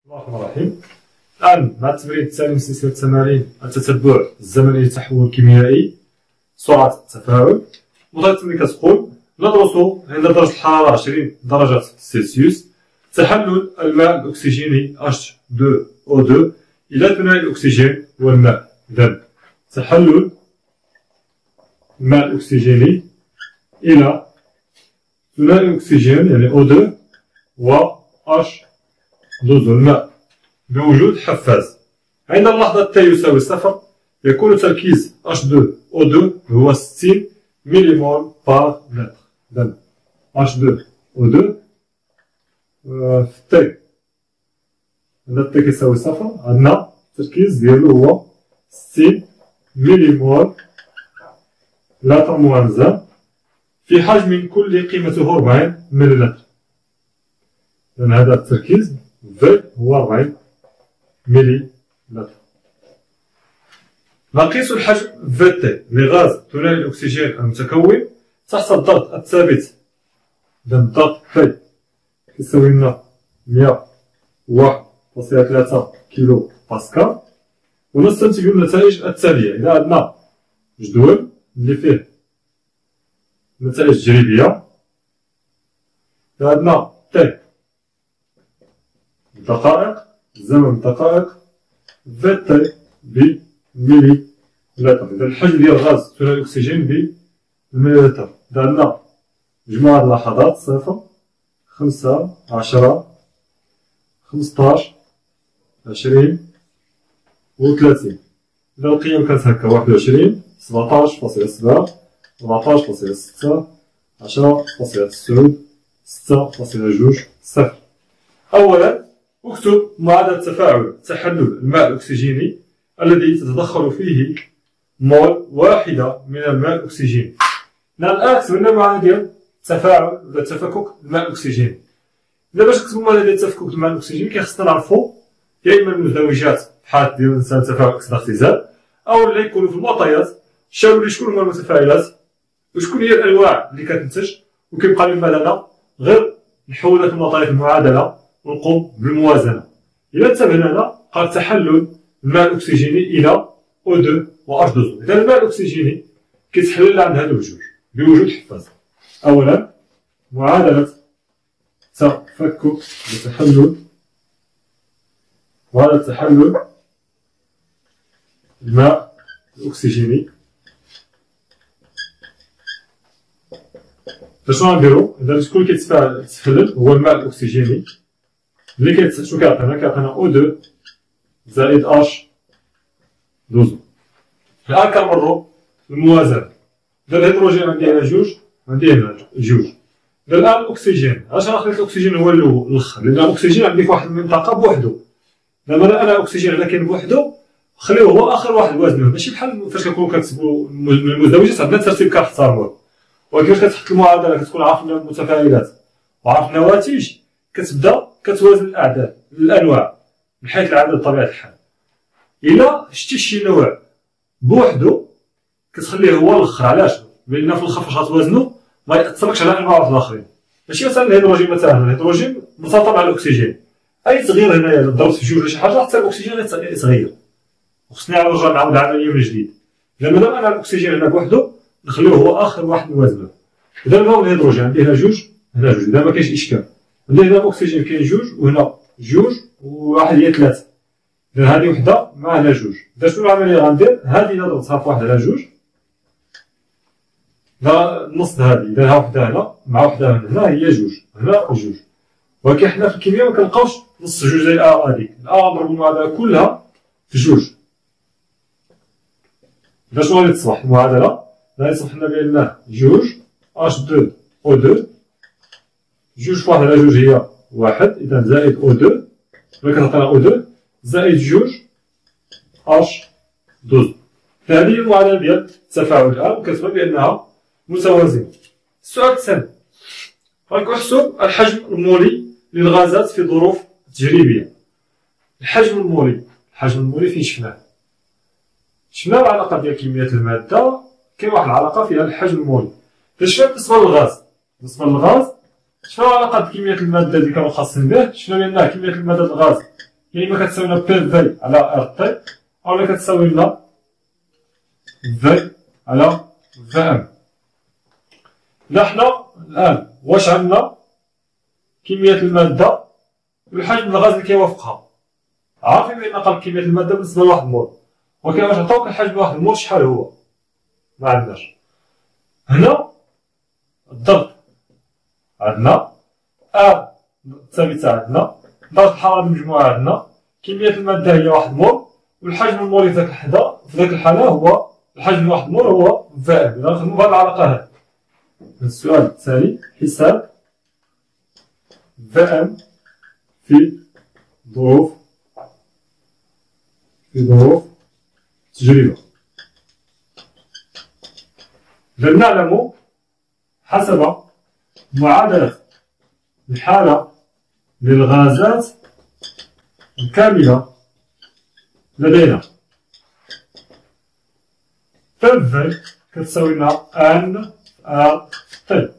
الله الرحمن الرحيم. الآن مع التمرين الثاني من سلسلة التمارين التتبع الزمني للتحول الكيميائي سرعة التفاعل. الموضوع التمرين كتقول: ندرس عند درجة الحرارة 20 درجة سلسيوس تحلل الماء الأكسجيني H2O2 إلى ثنائي الأكسجين والماء. إذن تحلل الماء الأكسجيني إلى ثنائي الأكسجين يعني O2 و H2O2 الماء بوجود حفاز. عند اللحظة T يساوي 0 يكون تركيز H2O2 هو 60 مليمول بار متر. إذن H2O2 في T عند T كيساوي 0 عندنا التركيز ديالو هو 60 مليمول لتر موازن في حجم كل قيمته 40 مليلتر. إذن هذا التركيز V هو 40 مليلتر. نقيس الحجم VT لغاز ثنائي الأكسجين المتكون تحت الضغط الثابت. إذن الضغط T كيساوي لنا 101.3 كيلو باسكال، ونستنتج النتائج التالية. إذا عندنا جدول اللي فيه نتائج تجريبية، إذا عندنا T دقائق، زمن دقائق، VT بملي لتر. إذا الحجم ديال الغاز ثنائي الأكسجين بالمليلتر. إذا عندنا مجموعة اللحظات 0 5 10 15 20 و 30. إذا القيم كانت هكا 21 17.7 14.6 10.9 6.2 0. أولا اكتب معادلة تفاعل تحلل الماء الأكسجيني الذي تتضخم فيه مول واحدة من الماء الأكسجيني. الآن كتبنا المعادلة ديال تفاعل ولا تفكك الماء الأكسجيني. إذا باش نكتبو المعادلة ديال تفكك الماء الأكسجيني كيخصنا نعرفو يا إما المزدوجات بحال ديال الإنسان تفاعل أكسيد اختزال، أو اللي يكونوا في المعطيات شاوروا لي شكون هما المتفاعلات وشكون هي الأنواع اللي كتنتج، وكيبقى لنا لنا غير نحول هاد المعطيات المعادلة ونقوم بالموازنة. إذا انتبهنا هنا قال تحلل الماء الأكسجيني إلى O2 و H2O. إذا الماء الأكسجيني كيتحلل عند هادو بجوج بوجود حفاز. أولا معادلة تفكك وتحلل معادلة تحلل الماء الأكسجيني. فشنو غنديرو؟ إذا شكون كيتحلل هو الماء الأكسجيني اللي شنو كيعطينا؟ كيعطينا O2 زائد H2O. الآن كنمرو للموازنة. إذا الهيدروجين عندي هنا جوج عندي هنا جوج. إذا الآن الأكسجين علاش أنا خليت الأكسجين هو الآخر؟ لأن الأكسجين عندي في واحد المنطقة بوحدو. دابا أنا الأكسجين هنا كاين بوحدو خليوه هو آخر واحد وزنه، ماشي بحال فاش كنكونو كنكتبو المزدوجات عندنا ترتيب كنحترموه، ولكن فاش كتحط المعادلة كتكون عارف المتفاعلات وعارف النواتج كتبدا كتوازن الأعداد الأنواع من حيث العدد بطبيعة الحال. إلا شتي شي نوع بوحدو كتخليه هو الآخر. علاش؟ لأن في الآخر فاش غتوازنو ما يأثرلكش على أنواع واحد الآخرين. ماشي مثلا الهيدروجين، مثلا الهيدروجين مرتبط مع الأكسجين، أي تغيير هنايا ضربت في جوج ولا شي حاجة حتى الأكسجين يتغير، وخصني نرجع نعاود العملية من جديد. إذا مادام أنا الأكسجين هنا بوحدو نخليوه هو آخر واحد نوازنوه. إذا هنا الهيدروجين عندي هنا جوج هنا جوج، إذا مكاينش إشكال. عندي هنا الأكسجين كاين جوج وهنا جوج وواحد هي ثلاثة. إذا هادي وحدة مع هنا جوج. إذا شنو العملية غندير؟ هادي نضربها في واحد على جوج، إذا نص هادي إذا ها وحدة هنا مع وحدة هنا هي جوج هنا وجوج. ولكن حنا في الكيمياء مكنلقاوش نص جوج زي الآ هاديك، الآ غنضربو المعادلة كلها في جوج. إذا شنو غادي تصبح المعادلة؟ غادي تصبح لنا بأن جوج H2O2 جوج في واحد على جوج هي واحد، إذا زائد O2 ولا كتعطينا O2 زائد جوج H2O. فهذه هي المعادلة ديال التفاعل الآن، وكتبان بأنها متوازنة. السؤال الثاني غنكون احسب الحجم المولي للغازات في ظروف تجريبية. الحجم المولي فين شفناه؟ شفنا العلاقة ديال كمية المادة، كاين واحد العلاقة فيها الحجم المولي. شفنا بالنسبة للغاز شفنا علاقة كمية المادة اللي كانوا خاصين به، شفنا بأن كمية المادة الغاز يا اما كتساوي لنا بي في على ار تي اولا كتساوي لنا في على في ام. إذا حنا الآن واش عندنا كمية المادة والحجم الغاز اللي كيوافقها، عارفين بأن قال كمية المادة بالنسبة لواحد المول، ولكن واش عطاوك الحجم لواحد المول شحال هو؟ معندناش. هنا الضغط عندنا، ثابتة عندنا، درجة الحرارة المجموعة عندنا، كمية المادة هي واحد مول، والحجم المولي في ذاك الحالة هو الحجم لواحد المول هو في ام. إذا نخدمو بهاد العلاقة هادي. السؤال التالي حساب في ام في ظروف التجربة. نعلم حسب معادلة الحالة للغازات الكاملة لدينا في كتساوي لنا ان ار تي.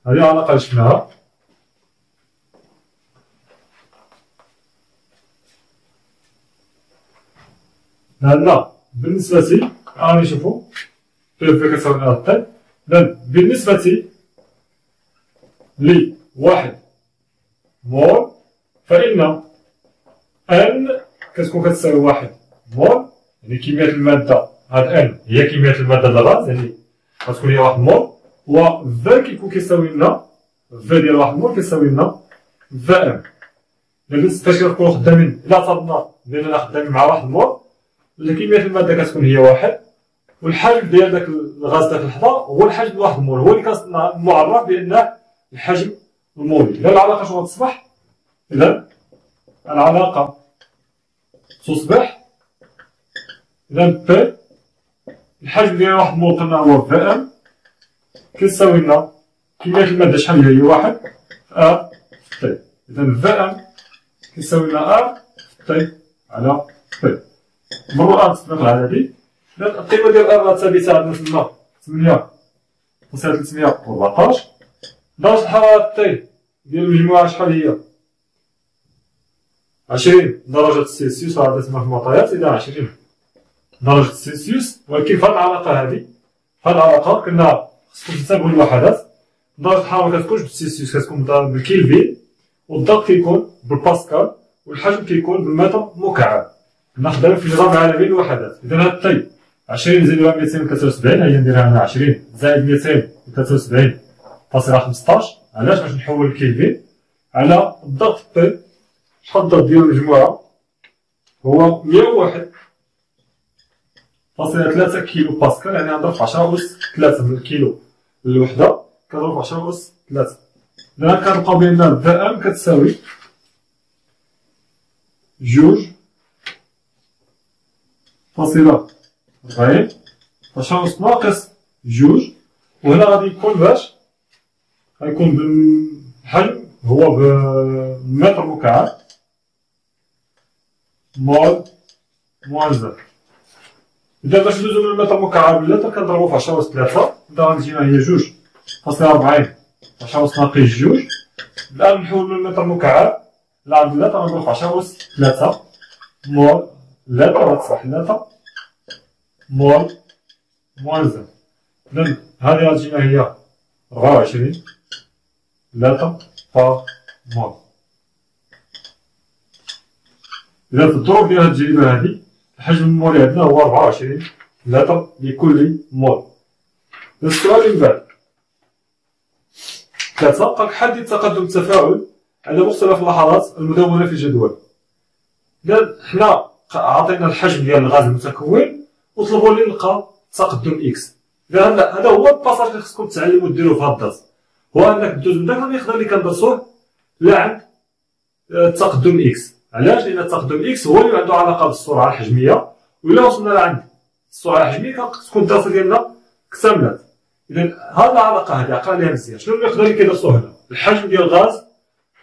هذه العلاقة اللي شفناها. لأن بالنسبة راني نشوفو في كتساوي لنا ار تي. بالنسبة لواحد مول فإن ان كتكون كتساوي واحد مول، يعني كمية المادة هاد ان هي كمية المادة الغاز، يعني غتكون هي واحد مول، و في كيكون كيساوي لنا في ديال واحد مول كيساوي لنا في ام. فاش كنكونو خدامين إلا اعتبرنا بأننا خدامين مع واحد مول، كمية المادة كتكون هي واحد، والحجم ديال داك الغاز داك اللحظة هو الحجم ديال واحد المول، هو اللي كنعرف بأنه الحجم المولي. إذا العلاقة شنو غتصبح؟ إذا العلاقة تصبح إذا بي الحجم ديال واحد المول قلنا هو في ام كيساوي لنا كمية المادة شحال هي واحد ار تي. إذا في ام كيساوي لنا ار تي على بي. مرة نطبق العددي. القيمة ديال ار ثابتة عندنا تما 8.314. درجة الحرارة تي ديال المجموعة شحال هي؟ 20 درجة سلسيوس، هذا تما في المعطيات. إذا 20 درجة سلسيوس، ولكن في هاد العلاقة هادي، في هاد العلاقة كنا خصكم تنتبهوا للوحدات. درجة الحرارة مكتكونش بالسلسيوس، كتكون بالكيلفين، والضغط كيكون بالباسكال، والحجم كيكون بالمتر مكعب. كنا خدامين في نظام عالمي للوحدات. إذا هاد تي 20 زائد 273 هي نديرها هنا 20 زائد 273.15. علاش؟ باش نحول الكيلفين على الضغط بي. شحال الضغط ديال المجموعة؟ هو 101.3 كيلو باسكال، يعني غنضرب في 10 أس 3 من الكيلو للوحدة، كنضرب في 10 أس 3. إذا كنلقاو بأن في ام كتساوي 2.40 10 أس ناقص 2، وهنا غادي يكون باش غيكون بالحجم هو بمتر مكعب مول موان زر. إذا باش ندوزو من المتر مكعب للتر كنضربو في 10 أس 3. إذا غتجينا هي 2.40 10 أس ناقص 2. الآن نحولو من المتر مكعب لعند اللتر غنضرب في 10 أس 3 مول لتر، غتصبح لتر مول موان زر. إذا هادي غتجينا هي 24 لتر باغ مول. إذا في الظروف ديال هاد التجربة هادي الحجم المولي عندنا هو 24 لتر لكل مول. السؤال اللي من بعد 3 قالك حدد تقدم التفاعل على مختلف اللحظات المدونة في الجدول. إذا حنا عطينا الحجم ديال الغاز المتكون وطلبوا لي نلقى تقدم إكس. إذا هذا هو الباساج اللي خصكم تعلموا ديروه في هاد الدرس، هو أنك دوز من داك المقدار اللي كندرسوه لعند التقدم إكس. علاش؟ لأن التقدم إكس هو اللي عنده علاقة بالسرعة الحجمية، وإلا وصلنا لعند السرعة الحجمية كتكون الدراسة ديالنا اكتملت. إذا هاد العلاقة هادي عقل عليها مزيان. شنو المقدار اللي كيدرسوه هنا؟ الحجم ديال الغاز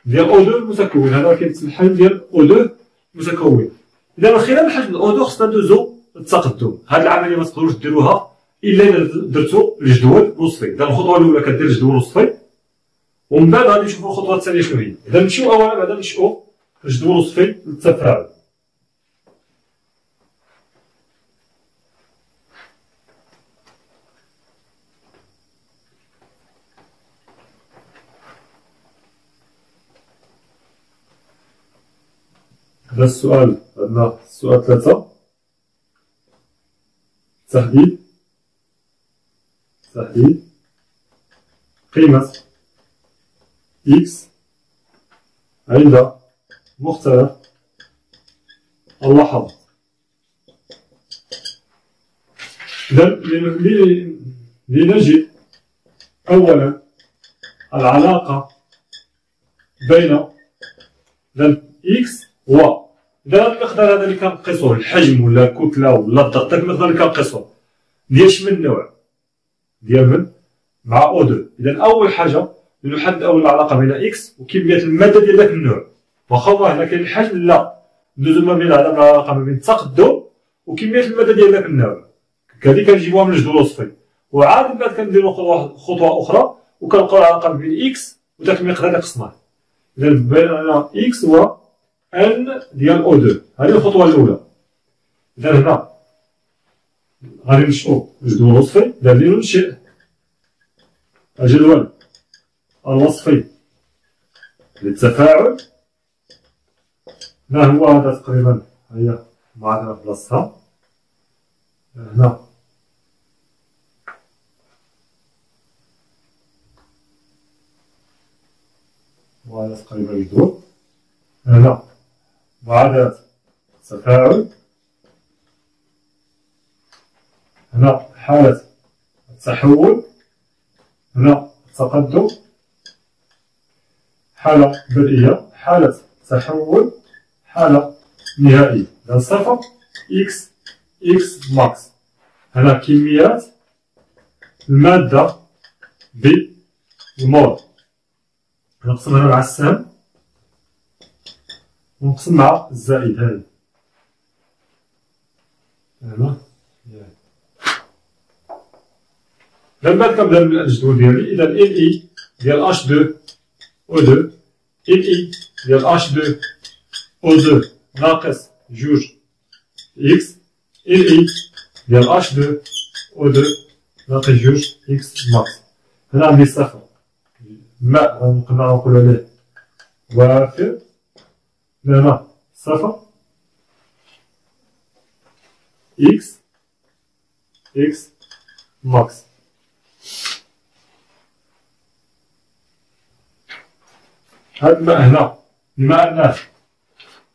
ديال أو2 المتكون، هذا كيتسمى الحجم ديال أو2 المتكون. إذا من خلال الحجم أو2 خصنا ندوزو للتقدم. هاد العملية ما تقدروش ديروها إلا إلا درتو الجدول الوصفي. إذا الخطوة الأولى كدير الجدول الوصفي، ومن بعد غادي نشوفو الخطوة الثانية شنو هي. إذا نمشيو أولا بعدا نشوفو الجدول الوصفي للتفاعل. هذا السؤال عندنا السؤال 3 تحديد قيمة إكس عند مختلف اللحظات. إذا لنجد أولا العلاقة بين إكس و إذا المقدار هذا اللي كنقيسوه الحجم ولا الكتلة ولا الضغط، داك المقدار اللي كنقيسوه ديال شمن نوع؟ ديال من مع او دو. إذا أول حاجة نحدد أول العلاقة بين إكس وكمية المادة ديال داك النوع. واخا هنا كاين الحجم، لا ندوزو ما بين هذا العلاقة ما بين التقدم وكمية المادة ديال داك النوع، هادي كنجيبوها من الجدول الوصفي. وعاد من بعد كنديرو خطوة أخرى وكنلقاو العلاقة بين إكس وداك المقدار اللي قسناه. إذا بين إكس و ان ديال او دو، هذه الخطوة الأولى. إذا هنا غادي نشوفو الجدول الوصفي، إذا لننشئ الجدول الوصفي للتفاعل. ما هو هذا تقريبا، هي معنا بلاصتها هنا. وهذا تقريبا الجدول. هنا معادلة التفاعل، هنا حالة التحول، هنا التقدم، حالة بدئية، حالة تحول، حالة نهائية. إذا صفر إكس ماكس. هنا كميات المادة بالمول. نقسم هنا مع السهم ونقسم مع الزائد هذه هنا. من بعد كنبدا من الجدول ديالي. إذا ال إي ديال اش 2 او 2، ال إي ديال اش 2 او 2 ناقص جوج إكس، ال إي ديال اش 2 او 2 ناقص جوج إكس ماكس. هنا عندي صفر، الماء نقدر نقول عليه وافر. هنا صفر إكس ماكس. هاد الماء هنا الماء الناتج،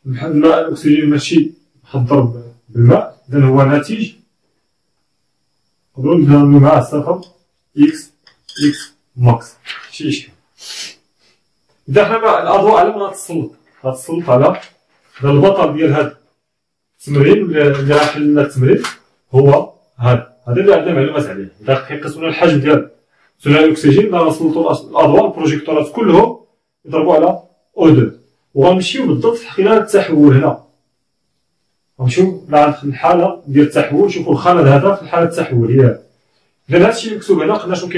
الماء الأكسجين ماشي محضر بالماء، إذا هو ناتج. نقدرو نتعاملو معاه صفر إكس ماكس، ماشي إشكال. إذا حنا الأضواء على من غتسلط على البطل ديال هاد التمرين اللي راه حلنا التمرين، هو هذا اللي عندنا معلومات عليه. إذا كيقيسونا الحجم ديال ثاني الأكسجين غنسلطو الأضواء البروجيكتورات كلهم يضربوا على او 2، وغنمشيو بالضبط خلال التحول. هنا غنمشيو لعند الحالة ديال التحول، نشوفو الخلل هذا في الحالة التحولية. إذا هادشي اللي مكتوب هنا قلنا شنو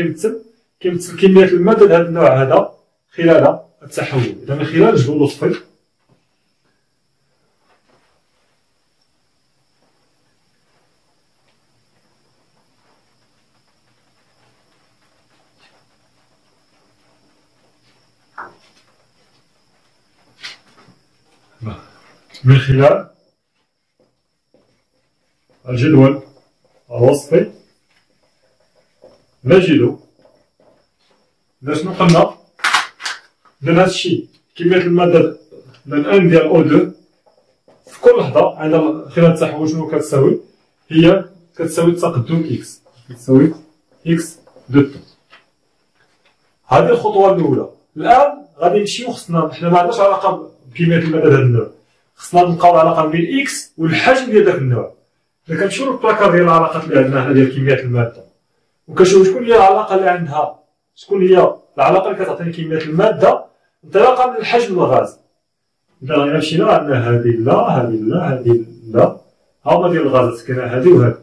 كيمثل كمية المادة لهذا النوع هذا خلال التحول. إذا من خلال الجدول الوصفي من خلال الجدول الوصفي نجد شنو قلنا. إذا هاد الشيء كمية المادة ان ديال او 2 في كل لحظة عند خلال التحول شنو كتساوي؟ هي كتساوي تقدم إكس، كتساوي إكس دو طون. هذه الخطوة الأولى. الآن غادي نمشيو، خصنا حنا ما عندناش علاقة بكمية المادة ديال هاد النوع، خصنا نلقاو العلاقة بين إكس والحجم ديال داك النوع. إذا كنمشيو للبلاكار ديال العلاقات اللي عندنا هنا ديال كميات المادة وكنشوفو شكون هي العلاقة اللي عندها، شكون هي العلاقة اللي كتعطيني كمية المادة انطلاقا من الحجم الغاز. إذا غادي مشينا عندنا هادي لا، هادي لا، هادي لا، هاهما ديال الغازات كاينة هادي وهادي.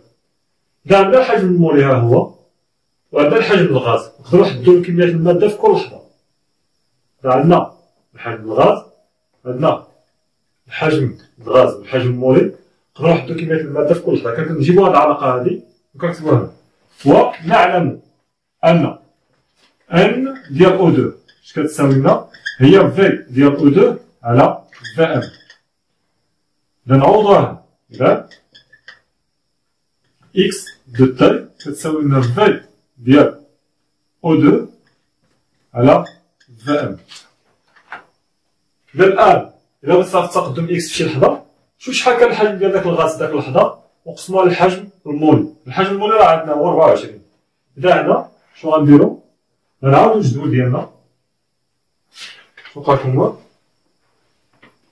إذا عندنا الحجم المولي ها هو، وعندنا الحجم الغاز، نقدرو نحددو كمية المادة في كل لحظة. إذا عندنا الحجم الغاز، عندنا الحجم الغاز والحجم المولي، نقدرو نحددو كمية المادة في كل لحظة. كنجيبو هاد العلاقة هادي وكنكتبوها هنا، ونعلم أن ان ديال او 2 اش كتساوي لنا؟ هي في ديال او 2 على في ام. إذا نعوضوها. إذا إكس دو تاي كتساوي لنا في ديال أو دو على في إم. إذا الآن إلا بغيت تعرف تقدم إكس في شي لحظة، شوف شحال كان الحجم ديال داك الغاز داك اللحظة وقسمو على الحجم المولي. الحجم المولي راه عندنا هو 24. إذا هنا شنو غنديرو؟ غنعاودو الجدول ديالنا. شنو قالكم هو؟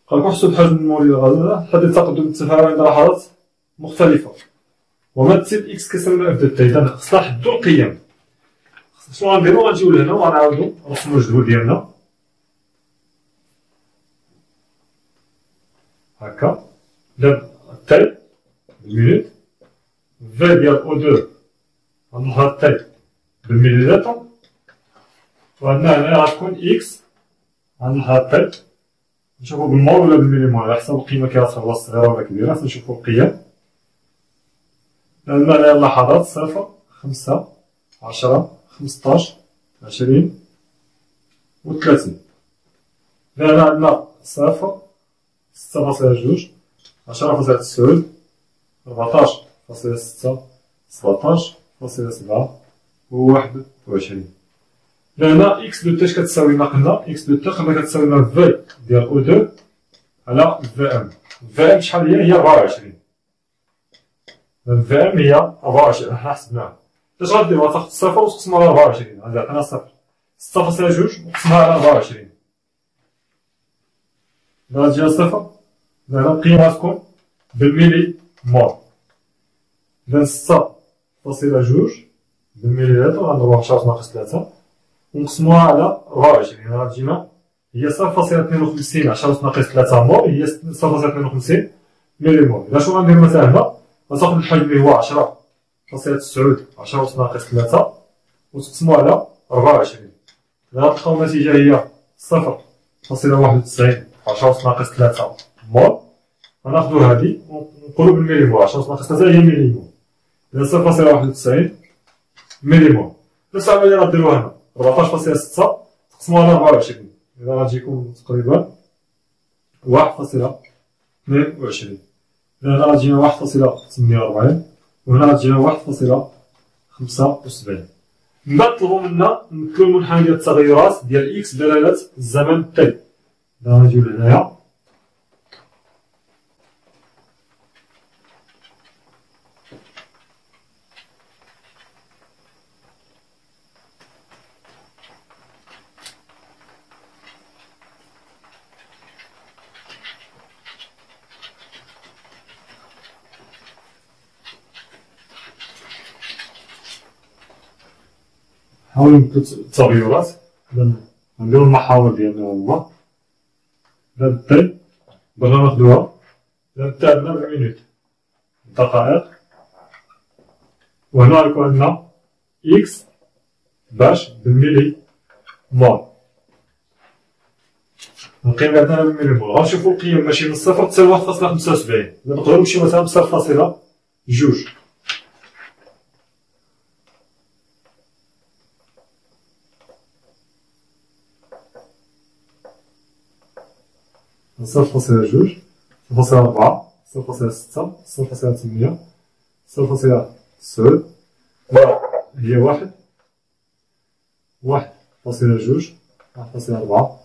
قالكم حسب الحجم المولي للغاز حدد تقدم التفاعل عند لحظات مختلفة. ومثل إكس كيساوي إف دو تي. إذا خصنا نحدو القيم. شنو غنديرو؟ غنجيو لهنا وغنعاودو نرسمو الجدول ديالنا هكا. إذا تاي بالمينوت، في ديال أو دو غنضربها تاي بالمليلتر، وعندنا هنا غتكون إكس غنضربها تاي. نشوفو بالمول ولا بالمليمول على حسب القيمة كيعطيوها صغيرة ولا كبيرة. نشوفو القيم. عندنا هنا اللحظات 0 5 10 15 20 و 30. إذا هنا عندنا 0 6.2 10.9 14.6 17.7 و 21. هنا إكس دو تي اش كتساوي لنا؟ قلنا إكس دو تي قلنا كتساوي لنا في ديال أو دو على في إم. في إم شحال هي؟ هي 24. في إم هي 24 حنا حسبناها. اش غديرو؟ غتاخد الصفر وتقسمها على 24. غنعطينا صفر 6.2 وقسمها على 24. إذا غتجينا صفر، إذا هنا القيمة غتكون بالميلي مول. إذا 6.2 بالمليلتر غنضربوها 10 ناقص 3 ونقسموها على 24. هنا غتجينا هي 0.52 10 ناقص 3 مول، هي 0.52 ملي مول. إذا شنو غندير مثلا هنا؟ غتاخد الحجم اللي هو 10.9 10 ناقص 3 وتقسمو على 24. إذا غتلقاو النتيجة هي 0.91 10 ناقص 3 مول. غناخدو هادي ونقولو بالملي مول. 10 ناقص 3 هي ملي مول. إذا 0.91 ملي مول. نفس العملية غديروها هنا 14.6 تقسموها على 24. إذا غتجيكم تقريبا 1.22. إذا هنا غتجينا 1.48 وهنا غتجينا 1.75. من بعد طلبو منا نمثلو المنحنى ديال التغيرات ديال إكس بدلالة الزمن تي. إذا غنجيو لهنايا نحاولو نمثلو التغيرات. إذا غنديرو المحاور ديالنا هما. إذا تي بغينا ناخدوها، إذا تي عندنا بالمينوت دقائق، وهنا غيكون عندنا إكس باش بالميلي مول. القيم اللي عندنا بالميلي مول. غنشوفو القيم ماشي من صفر حتى ل 1.75. إذا نقدرو نمشيو مثلا ب 0.2. 0.2 0.4 0.6 0.8 0.9 هي 1 1.2 1.4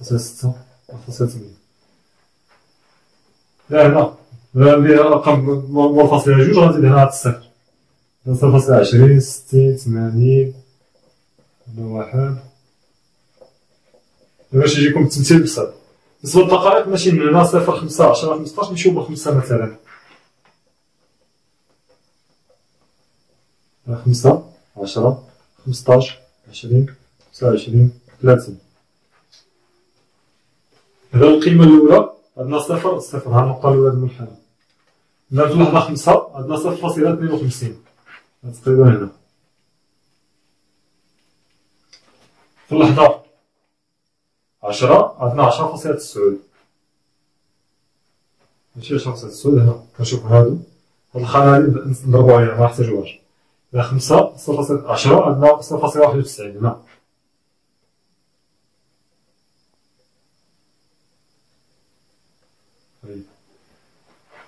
1.6 1.8. لا هنا غندير رقم 1.2 غنزيد هنا هاد الصفر 0.20 60 80 1 باش يجيكم التمثيل بسيط. بالنسبة للدقائق ماشي من هنا 0 5 10 15 نمشيو ب 5 مثلا 5 10 15 20 29 30. هذا القيمة الأولى عندنا صفر صفر ها النقطة الأولى د المنحنى. هنا في اللحظة 5 عندنا 0.52 تقريبا هنا. في اللحظة 10 عندنا 10.9 ماشي 10.9 هنا كنشوف هادو هاد الخانة هادي نضربو عليها منحتاجوهاش. إذا 5 0.10 عندنا 0.91 هنا.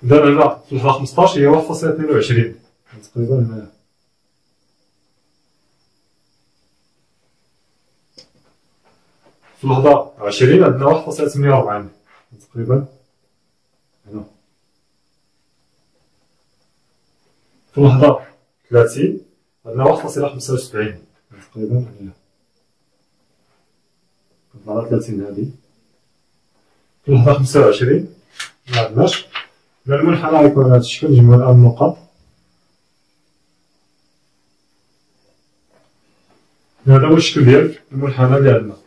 إذا هنا في اللحظة 15 هي 1.22 تقريبا هنايا. في اللحظة 20 عندنا 1.48 تقريبا هنا. في اللحظة 30 عندنا 1.75 تقريبا هنايا. على 30 هادي. في اللحظة 25 معندناش. المنحنى غيكون على هاد الشكل. نجمعو الآن النقط. هذا هو الشكل ديال المنحنى اللي عندنا.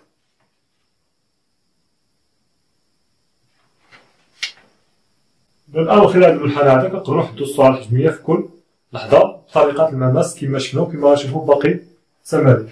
الآن من خلال المنحنى هذا كنقدرو نحدو الصور الحجمية في كل لحظة بطريقة المماس كما شفنا وكما غنشوفو في باقي التمارين.